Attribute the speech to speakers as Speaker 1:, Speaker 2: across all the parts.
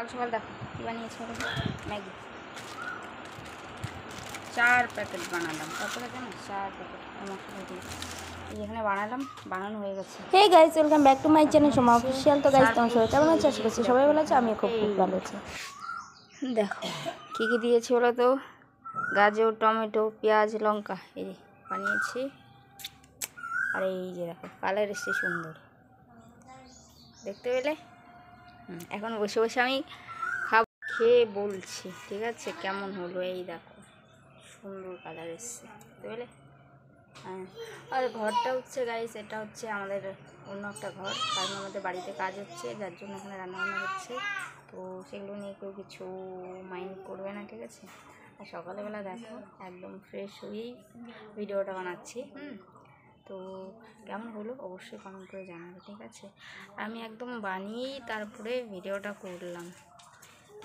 Speaker 1: সকাল সকাল দেখো কী বানিয়েছি ম্যাগি 4 প্যাকেট বানালাম। তারপরে জানো 4 প্যাকেট মশলা দিয়ে এখানে বানালাম, বানানো হয়ে গেছে।
Speaker 2: Hey guys, welcome back to my channel Soma official. তো গাইস তোমার সবাই কেমন আছে? আশা করছি সবাই ভালো আছে, আমিও খুব ভালো আছি।
Speaker 1: দেখো কী কী দিয়েছি বলো তো, গাজর, টমেটো, পেঁয়াজ, লঙ্কা এই বানিয়েছি। আর এই যে দেখো কালার এসছে সুন্দর, দেখতে পেলে? এখন বসে বসে আমি খেয়ে বলছি, ঠিক আছে কেমন হলো। এই দেখো সুন্দর কালার এসছে, দেখতে পেলে? হ্যাঁ, আর ঘরটা হচ্ছে গাইস, এটা হচ্ছে আমাদের অন্য একটা ঘর, কারণ আমাদের বাড়িতে কাজ হচ্ছে, যার জন্য এখানে রান্নাবান্না হচ্ছে। তো সেগুলো নিয়ে কেউ কিছু মাইন্ড করবে না, ঠিক আছে। আর সকালবেলা দেখো একদম ফ্রেশ হয়েই ভিডিওটা বানাচ্ছি। তো কেমন হলো অবশ্যই কমেন্ট করে জানাবে, ঠিক আছে। আমি একদম বানিয়েই তারপরে ভিডিওটা করলাম,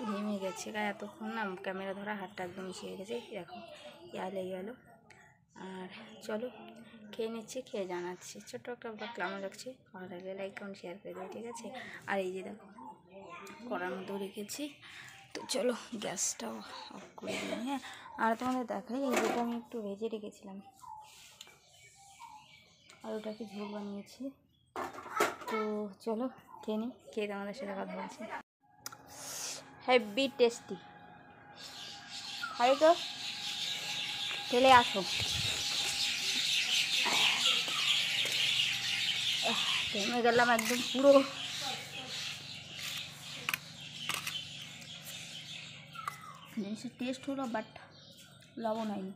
Speaker 1: ঘেমে গেছে গায়ে এতক্ষণ না, ক্যামেরা ধরা হাতটা একদম শিখে গেছে। দেখো ইয়া লেগে গেলো। আর চলো খেয়ে নিচ্ছি, খেয়ে জানাচ্ছি। ছোট্ট একটা ব্লগ কেমন লাগছে, ভালো লাগলে লাইক কমেন্ট শেয়ার করে দেবে, ঠিক আছে। আর এই যে দেখো কড়ার মধ্যেও রেখেছি, তো চলো গ্যাসটাও অফ করে দিই। হ্যাঁ, আর তোমাদের দেখাই, এই যেটা আমি একটু ভেজে রেখেছিলাম আর ওটাকে ঝোল বানিয়েছি। তো চলো খেয়ে নিই, খেয়ে তোমাদের সাথে কথা বলছি। হেভি টেস্টি, খাই তো চলে আসো। ঘেমে গেলাম একদম পুরো। জিনিসের টেস্ট হলো, বাট লবণ হয়নি।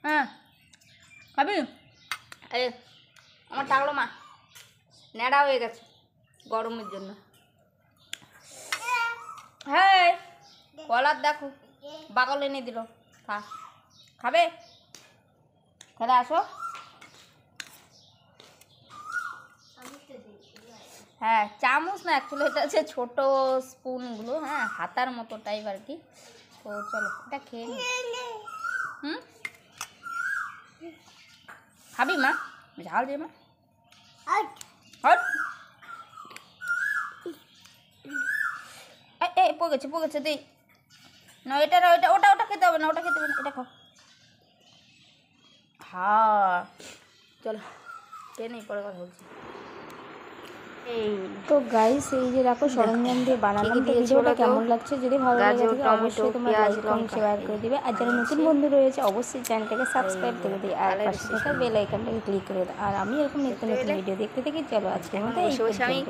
Speaker 1: হ্যাঁ খাবি? আরে আমার টাকলো মা ন্যাড়া হয়ে গেছে গরমের জন্য। হ্যাঁ কলার দেখো বাকল এনে দিল, খাবে? খেলে আসো। হ্যাঁ চামচ না, অ্যাকচুয়ালি এটা হচ্ছে ছোটো স্পুনগুলো, হ্যাঁ হাতার মতো টাইপ আর কি। তো চলো এটা খেয়ে নি। খাবি মা? ঝাল দিয়ে মা পড়েছে দিই না, এটা না, ওটা ওটা ওটা খেতে হবে না, ওটা খেতে হবে না, এটা খাও। হ্যাঁ চলো খেয়ে নেই, পরে কথা বলছি।
Speaker 2: তো গাইস এই যে দেখো সরঞ্জাম দিয়ে বানালাম। তো ভিডিওটা কেমন লাগছে, যদি ভালো লাগে থাকে অবশ্যই তোমরা লাইক কমেন্ট শেয়ার করে দিবে। আর যারা নতুন বন্ধু রয়েছে অবশ্যই চ্যানেলটাকে সাবস্ক্রাইব করে দিই, আর পাশে থাকা বেল আইকনটাকে ক্লিক করে দাও। আর আমি এরকম নিত্য নতুন ভিডিও দেখতে থাকি। চলো আজকের মতো এই পর্যন্তই।